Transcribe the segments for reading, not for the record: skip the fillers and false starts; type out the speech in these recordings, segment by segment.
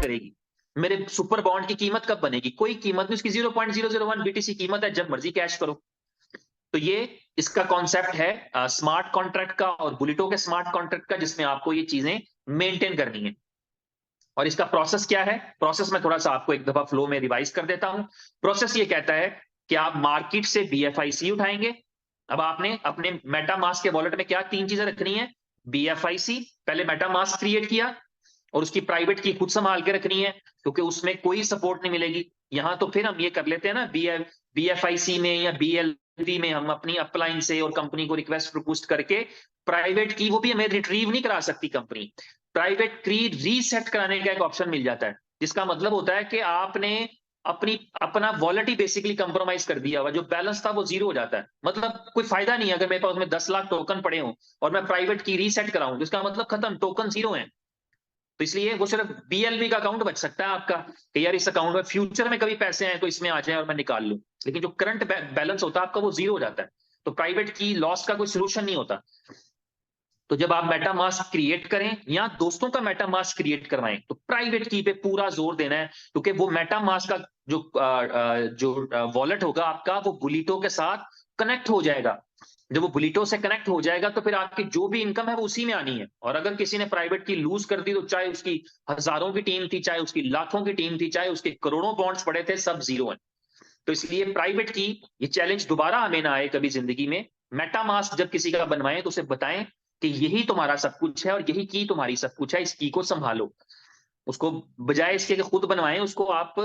करेगी? मेरे super bond की कीमत कब बनेगी? कोई कीमत नहीं, उसकी 0.001 बीटीसी कीमत है, जब मर्जी कैश करो। तो ये इसका कॉन्सेप्ट है स्मार्ट कॉन्ट्रैक्ट का और बुलिटो के स्मार्ट कॉन्ट्रैक्ट का, जिसमें आपको ये चीजें मेंटेन करनी है। और इसका प्रोसेस क्या है? प्रोसेस में थोड़ा सा आपको एक दफा फ्लो में रिवाइज कर देता हूं। प्रोसेस ये कहता है कि आप मार्केट से बीएफआईसी उठाएंगे। अब आपने अपने मेटामास्क के वॉलेट में क्या तीन चीजें रखनी है? बीएफआईसी, पहले मेटामास्क क्रिएट किया और उसकी प्राइवेट की खुद संभाल के रखनी है, क्योंकि उसमें कोई सपोर्ट नहीं मिलेगी। यहां तो फिर हम ये कर लेते हैं ना, बीएफआईसी में या बीएलवी में हम अपनी अपलाइन से और कंपनी को रिक्वेस्ट प्रपोस्ट करके प्राइवेट की, वो भी हमें रिट्रीव नहीं करा सकती कंपनी। प्राइवेट की रीसेट कराने का एक ऑप्शन मिल जाता है, जिसका मतलब होता है कि आपने अपना वॉलेट ही बेसिकली कंप्रोमाइज कर दिया हुआ, जो बैलेंस था वो जीरो हो जाता है। मतलब कोई फायदा नहीं है अगर मेरे पास में 10 लाख टोकन पड़े हों और मैं प्राइवेट की रीसेट कराऊं, तो इसका मतलब खत्म, टोकन जीरो है। तो इसलिए वो सिर्फ बीएलबी का अकाउंट बच सकता है आपका, कि यार इस अकाउंट में फ्यूचर में कभी पैसे आए तो इसमें आ जाए और मैं निकाल लूं। लेकिन जो करंट बैलेंस होता है आपका वो जीरो हो जाता है। तो प्राइवेट की लॉस का कोई सोल्यूशन नहीं होता। तो जब आप मेटामास्क क्रिएट करें या दोस्तों का मेटामास्क क्रिएट करवाएं, तो प्राइवेट की पे पूरा जोर देना है, क्योंकि वो मेटामास्क का जो वॉलेट होगा आपका, वो बुलिटो के साथ कनेक्ट हो जाएगा। जब वो बुलिटो से कनेक्ट हो जाएगा तो फिर आपकी जो भी इनकम है वो उसी में आनी है। और अगर किसी ने प्राइवेट की लूज कर दी, तो चाहे उसकी हजारों की टीम थी, चाहे उसकी लाखों की टीम थी, चाहे उसके करोड़ों बॉन्ड्स पड़े थे, सब जीरो है। तो इसलिए प्राइवेट की ये चैलेंज दोबारा हमें ना आए कभी जिंदगी में। मेटामास्क जब किसी का बनवाएं तो उसे बताएं कि यही तुम्हारा सब कुछ है और यही की तुम्हारी सब कुछ है, इस की को संभालो। उसको बजाय इसके कि खुद बनवाएं, उसको आप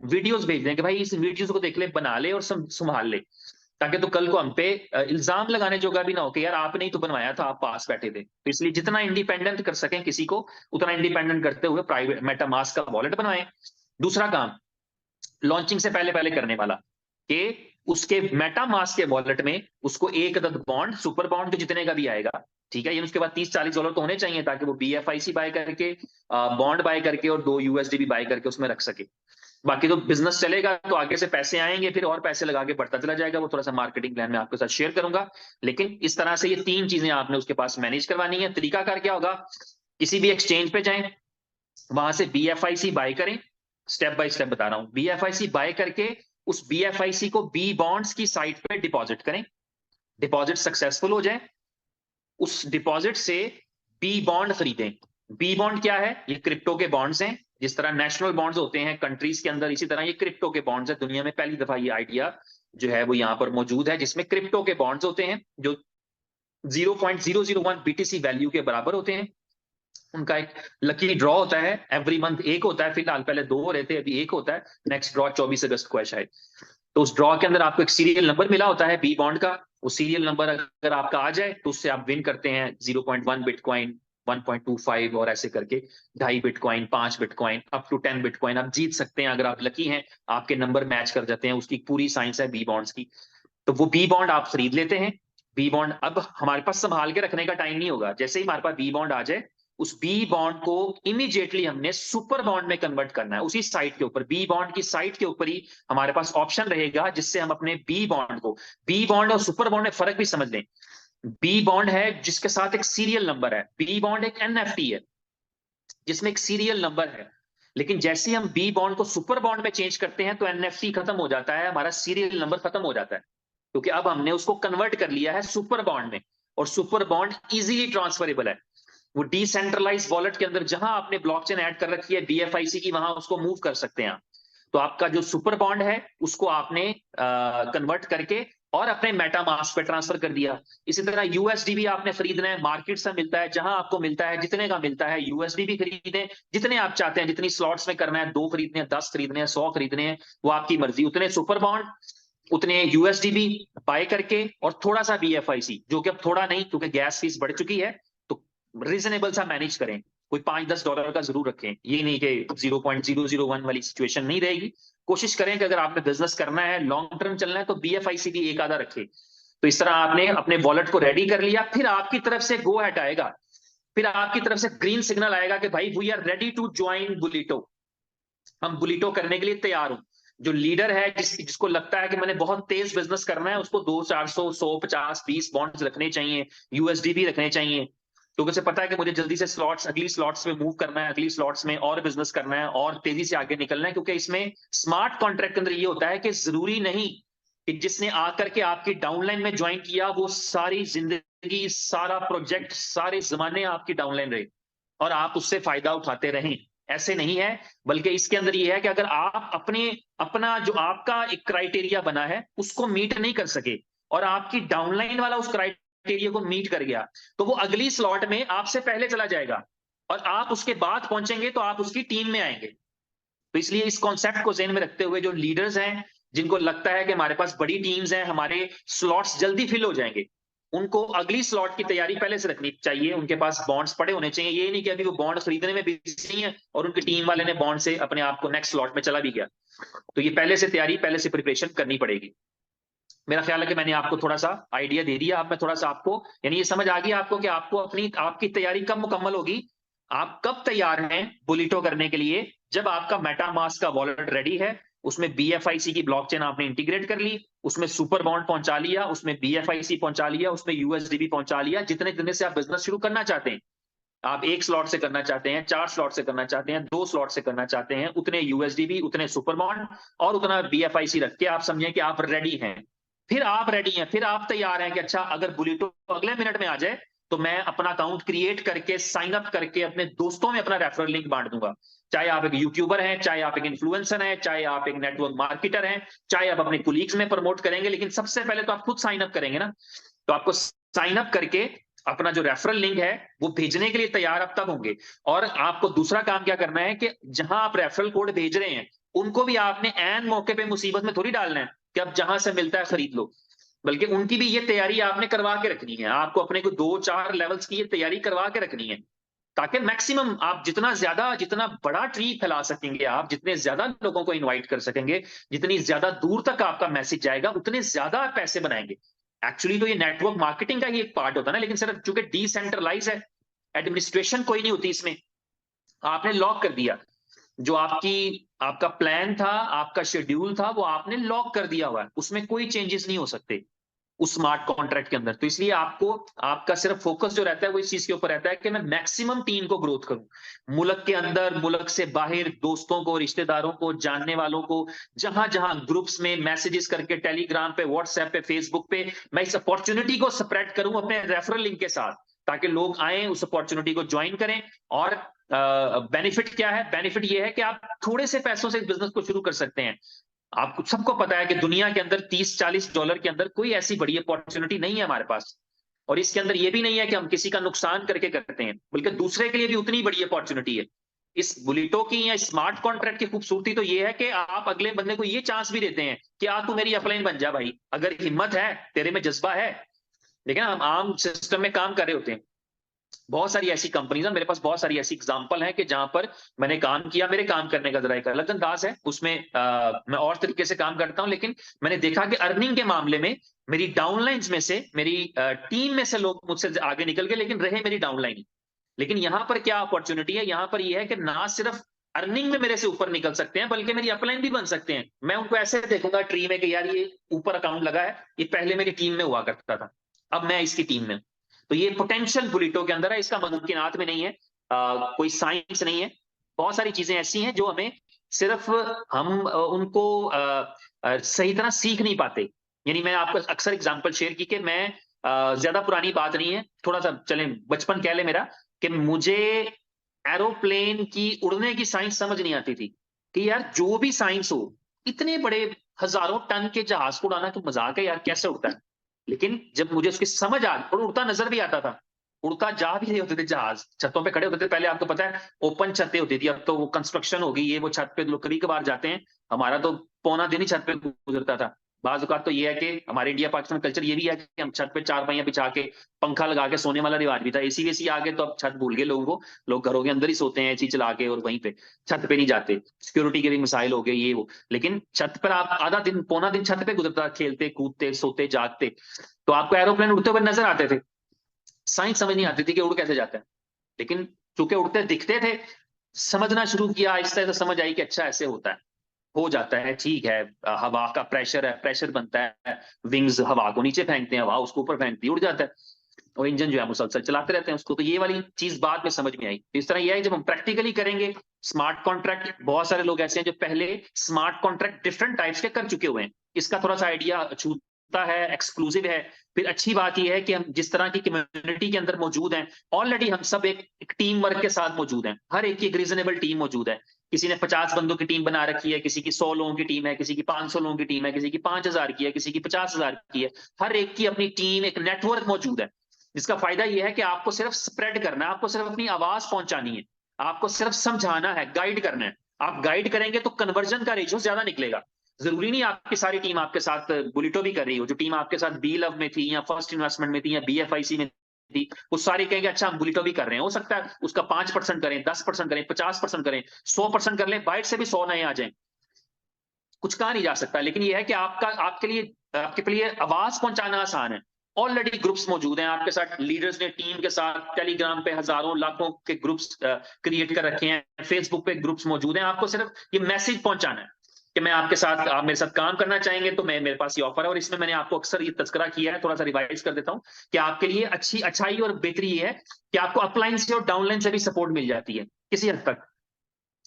वीडियोस भेज दें कि भाई इस वीडियोस को देख ले, बना ले और संभाल ले, ताकि तो कल को हम पे इल्जाम लगाने जोगा भी ना हो कि यार आपने ही तो बनवाया था, आप पास बैठे थे। तो इसलिए जितना इंडिपेंडेंट कर सकें किसी को, उतना इंडिपेंडेंट करते हुए प्राइवेट मेटामास्क का वॉलेट बनवाएं। दूसरा काम लॉन्चिंग से पहले पहले करने वाला, कि उसके मेटामास्क के वॉलेट में उसको एक अदद बॉन्ड, सुपर बॉन्ड तो जितने का भी आएगा, ठीक है, ये उसके बाद $30-40 तो होने चाहिए, ताकि वो बीएफआईसी बाय करके, बॉन्ड बाय करके और 2 यूएसडी भी बाय करके उसमें रख सके। बाकी तो बिजनेस चलेगा तो आगे से पैसे आएंगे, फिर और पैसे लगा के बढ़ता चला जाएगा। वो थोड़ा सा मार्केटिंग प्लान में आपके साथ शेयर करूंगा। लेकिन इस तरह से ये तीन चीजें आपने उसके पास मैनेज करवानी है। तरीकाकार क्या होगा? किसी भी एक्सचेंज पे जाएं, वहां से बीएफआईसी बाय करें। स्टेप बाय स्टेप बता रहा हूं। बीएफआईसी बाय करके उस बीएफआईसी को बी बॉन्ड्स की साइट पे डिपॉजिट करें। डिपॉजिट सक्सेसफुल हो जाए, उस डिपॉजिट से बी बॉन्ड खरीदें। बी बॉन्ड क्या है? ये क्रिप्टो के बॉन्ड्स हैं। जिस तरह नेशनल बॉन्ड्स होते हैं कंट्रीज के अंदर, इसी तरह ये क्रिप्टो के बॉन्ड्स है। दुनिया में पहली दफा ये आइडिया जो है वो यहां पर मौजूद है, जिसमें क्रिप्टो के बॉन्ड्स होते हैं जो 0.001 बीटीसी वैल्यू के बराबर होते हैं। उनका एक लकी ड्रॉ होता है, एवरी मंथ एक होता है। फिलहाल पहले दो हो रहे थे, अभी एक होता है। नेक्स्ट ड्रॉ 24 अगस्त को है शायद। तो उस ड्रॉ के अंदर आपको एक सीरियल नंबर मिला होता है बी बॉन्ड का। वो सीरियल नंबर अगर आपका आ जाए तो उससे आप विन करते हैं 0.1 बिटकॉइन, 1.25 और ऐसे करके 2.5 bitcoin, 5 bitcoin, up to 10 bitcoin आप जीत सकते हैं अगर आप लकी हैं, आपके नंबर मैच कर जाते हैं। उसकी पूरी साइंस है बी बॉन्ड्स की। तो वो बी बॉन्ड आप खरीद लेते हैं। बी बॉन्ड अब हमारे पास संभाल के रखने का टाइम नहीं होगा। जैसे ही हमारे पास बी बॉन्ड आ जाए, उस बी बॉन्ड को इमीडिएटली हमने सुपर बॉन्ड में कन्वर्ट करना है। उसी साइट के ऊपर, बी बॉन्ड की साइट के ऊपर ही हमारे पास ऑप्शन रहेगा, जिससे हम अपने बी बॉन्ड को, बी बॉन्ड और सुपर बॉन्ड में फर्क भी समझ लें। बी बॉन्ड है जिसके साथ एक सीरियल नंबर है, बी बॉन्ड एक एनएफटी है जिसमें एक सीरियल नंबर है। लेकिन जैसे हम बी बॉन्ड को सुपर बॉन्ड में चेंज करते हैं तो एनएफटी खत्म हो जाता है, हमारा सीरियल नंबर खत्म हो जाता है, क्योंकि अब हमने उसको कन्वर्ट कर लिया है सुपर बॉन्ड में। और सुपर बॉन्ड इजीली ट्रांसफरेबल है। वो डिसेंट्रलाइज वॉलेट के अंदर जहां आपने ब्लॉकचेन ऐड कर रखी है बीएफआईसी की, वहां उसको मूव कर सकते हैं आप। तो आपका जो सुपर बॉन्ड है उसको आपने कन्वर्ट करके और अपने मेटामास्क पे ट्रांसफर कर दिया। इसी तरह यूएसडी भी आपने खरीदना है, मार्केट से मिलता है, जहां आपको मिलता है, जितने का मिलता है यूएसडी भी खरीदें। जितने आप चाहते हैं, जितनी स्लॉट्स में करना है, 2 खरीदने हैं, 10 खरीदने हैं, 100 खरीदने हैं, वो आपकी मर्जी। उतने सुपर बॉन्ड, उतने यूएसडी भी बाय करके, और थोड़ा सा बीएफआईसी, जो कि अब थोड़ा नहीं क्योंकि गैस फीस बढ़ चुकी है, तो रीजनेबल सा मैनेज करें। कोई $5-10 का जरूर रखें, ये नहीं कि 0.001 वाली सिचुएशन नहीं रहेगी। कोशिश करें कि अगर आपने बिजनेस करना है, लॉन्ग टर्म चलना है, तो बीएफआईसी भी एक आधा रखे। तो इस तरह आपने अपने वॉलेट को रेडी कर लिया, फिर आपकी तरफ से गो हैट आएगा, फिर आपकी तरफ से ग्रीन सिग्नल आएगा कि भाई we are ready to join बुलिटो, हम बुलिटो करने के लिए तैयार हूं। जो लीडर है, जिसको लगता है कि मैंने बहुत तेज बिजनेस करना है, उसको 200, 400, 100, 50, 20 बॉन्ड्स रखने चाहिए, यूएसडी भी रखने चाहिए। क्योंकि उसे पता है कि मुझे जल्दी से स्लॉट्स, अगली स्लॉट्स में मूव करना है, अगली स्लॉट्स में और बिजनेस करना है और तेजी से आगे निकलना है। क्योंकि इसमें स्मार्ट कॉन्ट्रैक्ट के अंदर ये होता है कि जरूरी नहीं कि जिसने आकर के आपकी डाउनलाइन में ज्वाइन किया वो सारी जिंदगी, सारा प्रोजेक्ट, सारे जमाने आपकी डाउनलाइन रहे और आप उससे फायदा उठाते रहें। ऐसे नहीं है, बल्कि इसके अंदर ये है कि अगर आप अपना जो आपका एक क्राइटेरिया बना है उसको मीट नहीं कर सके और आपकी डाउनलाइन वाला उस क्राइटेरिया को मीट कर गया, तो वो अगली स्लॉट में आपसे पहले चला जाएगा और आप उसके बाद पहुंचेंगे तो आप उसकी टीम में आएंगे। तो इसलिए इस कॉन्सेप्ट को ज़हन में रखते हुए जो लीडर्स हैं, जिनको लगता है कि हमारे पास बड़ी टीम्स हैं, हमारे स्लॉट्स जल्दी फिल हो जाएंगे, उनको अगली स्लॉट की तैयारी पहले से रखनी चाहिए। उनके पास बॉन्ड्स पड़े होने चाहिए। ये नहीं कि अभी वो बॉन्ड खरीदने में बिजी है और उनकी टीम वाले ने बॉन्ड से अपने आप को नेक्स्ट स्लॉट में चला भी गया। तो ये पहले से तैयारी, पहले से प्रिपरेशन करनी पड़ेगी। मेरा ख्याल है कि मैंने आपको थोड़ा सा आइडिया दे दिया। अब मैं थोड़ा सा आपको, यानी ये समझ आ गई आपको कि आपको आपकी तैयारी कब मुकम्मल होगी, आप कब तैयार हैं बुलिटो करने के लिए, जब आपका मेटामास्क का वॉलेट रेडी है, उसमें BFIC की ब्लॉकचेन आपने इंटीग्रेट कर ली, उसमें सुपर बॉन्ड पहुंचा लिया, उसमें BFIC पहुंचा लिया, उसमें USDB पहुंचा लिया। जितने दिन से आप बिजनेस शुरू करना चाहते हैं, आप 1 स्लॉट से करना चाहते हैं, 4 स्लॉट से करना चाहते हैं, 2 स्लॉट से करना चाहते हैं, उतने USDB, उतने सुपर बॉन्ड और उतना BFIC रख के आप समझें कि आप रेडी हैं। फिर आप रेडी हैं, फिर आप तैयार हैं कि अच्छा अगर बुलिटो अगले मिनट में आ जाए तो मैं अपना अकाउंट क्रिएट करके, साइन अप करके अपने दोस्तों में अपना रेफरल लिंक बांट दूंगा। चाहे आप एक यूट्यूबर हैं, चाहे आप एक इन्फ्लुएंसर हैं, चाहे आप एक नेटवर्क मार्केटर हैं, चाहे आप अपने कुलीग्स में प्रमोट करेंगे, लेकिन सबसे पहले तो आप खुद साइन अप करेंगे ना। तो आपको साइन अप करके अपना जो रेफरल लिंक है वो भेजने के लिए तैयार आप तब होंगे। और आपको दूसरा काम क्या करना है कि जहां आप रेफरल कोड भेज रहे हैं उनको भी आपने ऐन मौके पे मुसीबत में थोड़ी डालना है कि अब जहां से मिलता है खरीद लो, बल्कि उनकी भी ये तैयारी आपने करवा के रखनी है। आपको अपने को 2-4 लेवल्स की ये तैयारी करवा के रखनी है, ताकि मैक्सिमम आप जितना ज्यादा, जितना बड़ा ट्री फैला सकेंगे, आप जितने ज्यादा लोगों को इनवाइट कर सकेंगे, जितनी ज्यादा दूर तक आपका मैसेज जाएगा, उतने ज्यादा आप पैसे बनाएंगे। एक्चुअली तो ये नेटवर्क मार्केटिंग का ही एक पार्ट होता है ना, लेकिन सिर्फ चूंकि डिसेंट्रलाइज है, एडमिनिस्ट्रेशन कोई नहीं होती इसमें, आपने लॉक कर दिया। जो आपका प्लान था, आपका शेड्यूल था, वो आपने लॉक कर दिया हुआ है, उसमें कोई चेंजेस नहीं हो सकते उस स्मार्ट कॉन्ट्रैक्ट के अंदर। तो इसलिए आपको, आपका सिर्फ फोकस जो रहता है वो इस चीज के ऊपर रहता है कि मैं मैक्सिमम टीम को ग्रोथ करूं, मुल्क के अंदर, मुल्क से बाहर, दोस्तों को, रिश्तेदारों को, जानने वालों को, जहां जहां ग्रुप्स में मैसेजेस करके, टेलीग्राम पे, व्हाट्सएप पे, फेसबुक पे, मैं इस अपॉर्चुनिटी को स्प्रेड करूं अपने रेफरल लिंक के साथ, ताकि लोग आए, उस अपॉर्चुनिटी को ज्वाइन करें। और बेनिफिट क्या है? बेनिफिट ये है कि आप थोड़े से पैसों से बिजनेस को शुरू कर सकते हैं। आपको सबको पता है कि दुनिया के अंदर $30-40 के अंदर कोई ऐसी बड़ी अपॉर्चुनिटी नहीं है हमारे पास। और इसके अंदर ये भी नहीं है कि हम किसी का नुकसान करके करते हैं, बल्कि दूसरे के लिए भी उतनी बड़ी अपॉर्चुनिटी है। इस बुलिटो की या स्मार्ट कॉन्ट्रैक्ट की खूबसूरती तो ये है कि आप अगले बंदे को ये चांस भी देते हैं कि तू मेरी अपलाइन बन जा भाई, अगर हिम्मत है, तेरे में जज्बा है। लेकिन हम आम सिस्टम में काम कर रहे होते हैं। बहुत सारी ऐसी कंपनीज है, मेरे पास बहुत सारी ऐसी एग्जांपल है कि जहां पर मैंने काम किया, मेरे काम करने का जरा एक अलग अंदाज है, उसमें मैं और तरीके से काम करता हूं, लेकिन मैंने देखा कि अर्निंग के मामले में मेरी डाउनलाइंस में से, मेरी टीम में से लोग मुझसे आगे निकल गए, लेकिन रहे मेरी डाउनलाइन। लेकिन यहां पर क्या अपॉर्चुनिटी है? यहां पर यह है कि ना सिर्फ अर्निंग में मेरे से ऊपर निकल सकते हैं, बल्कि मेरी अपलाइन भी बन सकते हैं। मैं उनको ऐसे देखूंगा ट्री में कि यार ये ऊपर अकाउंट लगा है, ये पहले मेरी टीम में हुआ करता था, अब मैं इसकी टीम में। तो ये पोटेंशियल बुलिटो के अंदर है, इसका मुमकिनात में नहीं है, कोई साइंस नहीं है। बहुत सारी चीजें ऐसी हैं जो हमें सिर्फ हम उनको सही तरह सीख नहीं पाते। यानी मैं आपको अक्सर एग्जांपल शेयर की कि मैं, ज्यादा पुरानी बात नहीं है, थोड़ा सा चले बचपन कह ले मेरा, कि मुझे एरोप्लेन की उड़ने की साइंस समझ नहीं आती थी कि यार जो भी साइंस हो, इतने बड़े हजारों टन के जहाज को उड़ाना तो मजाक है यार, कैसे उड़ता है। लेकिन जब मुझे उसकी समझ आ, और उड़ता नजर भी आता था, उड़ता जा भी रहे होते थे जहाज, छतों पे खड़े होते थे। पहले आपको पता है ओपन छतें होती थी, अब तो वो कंस्ट्रक्शन हो गई, ये वो छत पे लोग कभी कभार जाते हैं। हमारा तो पौना दिन ही छत पे गुजरता था। बाज औकात तो ये है कि हमारे इंडिया पाकिस्तान कल्चर ये भी है कि हम छत पे चारपाइयां बिछा के, पंखा लगा के सोने वाला रिवाज भी था। एसी वेसी आ गए तो अब छत भूल गए लोगों को, लोग घरों के अंदर ही सोते हैं एसी चला के और वहीं पे, छत पे नहीं जाते। सिक्योरिटी के भी मिसाइल हो गए ये वो, लेकिन छत पर आप आधा दिन, पौना दिन छत पे गुजरता, खेलते कूदते सोते जागते। तो आपको एरोप्लेन उड़ते हुए नजर आते थे, साइंस समझ नहीं आती थी कि उड़ कैसे जाता है। लेकिन चूंकि उड़ते दिखते थे, समझना शुरू किया, आहिस्ता आहिस्ता समझ आई कि अच्छा ऐसे होता है, हो जाता है, ठीक है। हवा का प्रेशर है, प्रेशर बनता है, विंग्स हवा को नीचे फेंकते हैं, हवा उसको ऊपर फेंकती है, उड़ जाता है। और इंजन जो है मुसलसल चलाते रहते हैं उसको। तो ये वाली चीज बाद में समझ में आई। इस तरह यह है, जब हम प्रैक्टिकली करेंगे स्मार्ट कॉन्ट्रैक्ट, बहुत सारे लोग ऐसे हैं जो पहले स्मार्ट कॉन्ट्रैक्ट डिफरेंट टाइप्स के कर चुके हुए हैं, इसका थोड़ा सा आइडिया छूता है, एक्सक्लूसिव है। फिर अच्छी बात यह है कि हम जिस तरह की कम्युनिटी के अंदर मौजूद हैं, ऑलरेडी हम सब एक टीम वर्क के साथ मौजूद हैं, हर एक की एक रीजनेबल टीम मौजूद है। किसी ने 50 बंदों की टीम बना रखी है, किसी की 100 लोगों की टीम है, किसी की 500 लोगों की टीम है, किसी की 5000 की है, किसी की 50,000 की है। हर एक की अपनी टीम, एक नेटवर्क मौजूद है, जिसका फायदा यह है कि आपको सिर्फ स्प्रेड करना है, आपको सिर्फ अपनी आवाज पहुंचानी है, आपको सिर्फ समझाना है, गाइड करना है। आप गाइड करेंगे तो कन्वर्जन का रेशियो ज्यादा निकलेगा। जरूरी नहीं आपकी सारी टीम आपके साथ बुलेटो भी कर रही हो। जो टीम आपके साथ बी लव में थी या फर्स्ट इन्वेस्टमेंट में थी या BFIC में थी, वो सारे कहेंगे अच्छा हम बुलेटो भी कर रहे हैं। हो सकता है उसका 5% करें, 10% करें, 50% करें, 100% कर लें, बाइट से भी 100 नए आ जाएं, कुछ कहा नहीं जा सकता। लेकिन यह है कि आपके लिए आवाज पहुंचाना आसान है। ऑलरेडी ग्रुप्स मौजूद हैं आपके साथ, लीडर्स ने टीम के साथ टेलीग्राम पे हजारों लाखों के ग्रुप्स क्रिएट कर रखे हैं, फेसबुक पे ग्रुप्स मौजूद हैं। आपको सिर्फ ये मैसेज पहुंचाना है कि मैं आपके साथ, आप मेरे साथ काम करना चाहेंगे तो मेरे पास ये ऑफर है। और इसमें मैंने आपको अक्सर ये तस्करा किया है, थोड़ा सा रिवाइज कर देता हूं कि आपके लिए अच्छाई और बेहतरी ये है कि आपको अपलाइन से और डाउनलाइन से भी सपोर्ट मिल जाती है किसी हद तक।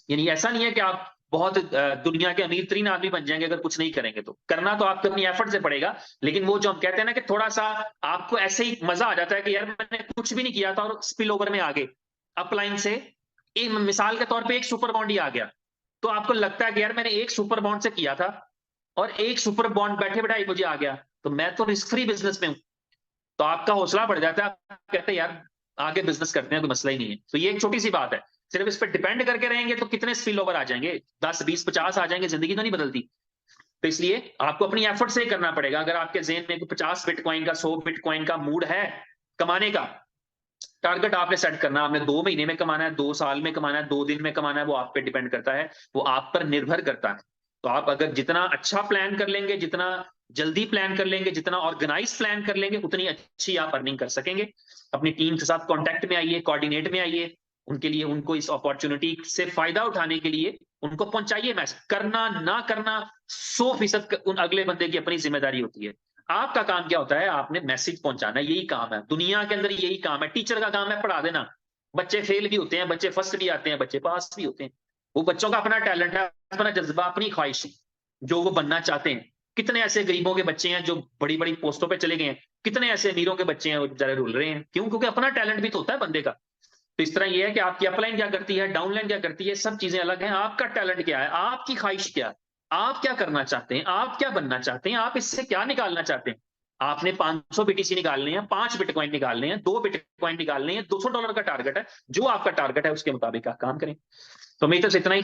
यानी ऐसा नहीं है कि आप बहुत दुनिया के अमीर तरीन आदमी बन जाएंगे अगर कुछ नहीं करेंगे। तो करना तो आपको अपनी एफर्ट से पड़ेगा, लेकिन वो जो हम कहते हैं ना कि थोड़ा सा आपको ऐसे ही मजा आ जाता है कि यार मैंने कुछ भी नहीं किया था और स्पिल ओवर में आगे अपलाइन से एक मिसाल के तौर पे एक सुपर बॉन्ड ही आ गया, तो आपको लगता है कि यार मैंने एक सुपर बॉन्ड से किया था और एक सुपर बॉन्ड बैठे बैठाई मुझे आ गया, तो मैं तो रिस्क फ्री बिजनेस में हूं। तो आपका हौसला बढ़ जाता है, आप कहते हैं यार आगे बिजनेस करते हैं, कोई मसला ही नहीं है। तो ये एक छोटी सी बात है। सिर्फ इस पर डिपेंड करके रहेंगे तो कितने स्पिल ओवर आ जाएंगे, 10 20 50 आ जाएंगे, जिंदगी तो नहीं बदलती। तो इसलिए आपको अपनी एफर्ट से ही करना पड़ेगा। अगर आपके जेहन में 50 बिटकॉइन का, 100 बिटकॉइन का मूड है कमाने का, टारगेट आपने सेट करना, आपने 2 महीने में कमाना है, 2 साल में कमाना है, 2 दिन में कमाना है, वो आप पे डिपेंड करता है, वो आप पर निर्भर करता है। तो आप अगर जितना अच्छा प्लान कर लेंगे, जितना जल्दी प्लान कर लेंगे, जितना ऑर्गेनाइज प्लान कर लेंगे, उतनी अच्छी आप अर्निंग कर सकेंगे। अपनी टीम के साथ कांटेक्ट में आइए, कोऑर्डिनेट में आइए, उनके लिए, उनको इस अपॉर्चुनिटी से फायदा उठाने के लिए उनको पहुंचाइए मैसेज। करना ना करना 100% उन अगले बंदे की अपनी जिम्मेदारी होती है। आपका काम क्या होता है, आपने मैसेज पहुंचाना, यही काम है दुनिया के अंदर, यही काम है। टीचर का काम है पढ़ा देना। बच्चे फेल भी होते हैं, बच्चे फर्स्ट भी आते हैं, बच्चे पास भी होते हैं। वो बच्चों का अपना टैलेंट है, अपना जज्बा, अपनी ख्वाहिश है, जो वो बनना चाहते हैं। कितने ऐसे गरीबों के बच्चे हैं जो बड़ी बड़ी पोस्टों पे चले गए हैं, कितने ऐसे अमीरों के बच्चे हैं वो बेचारे रुल रहे हैं, क्यों? क्योंकि अपना टैलेंट भी तो होता है बंदे का। तो इस तरह ये है कि आपकी अपलाइन क्या करती है, डाउनलाइन क्या करती है, सब चीजें अलग हैं। आपका टैलेंट क्या है, आपकी ख्वाहिश क्या है, आप क्या करना चाहते हैं, आप क्या बनना चाहते हैं, आप इससे क्या निकालना चाहते हैं। आपने 500 BTC निकालने हैं, 5 बिटकॉइन निकालने हैं, 2 बिटकॉइन निकालने हैं, $200 का टारगेट है। जो आपका टारगेट है उसके मुताबिक आप काम करें। तो मैं तो इतना ही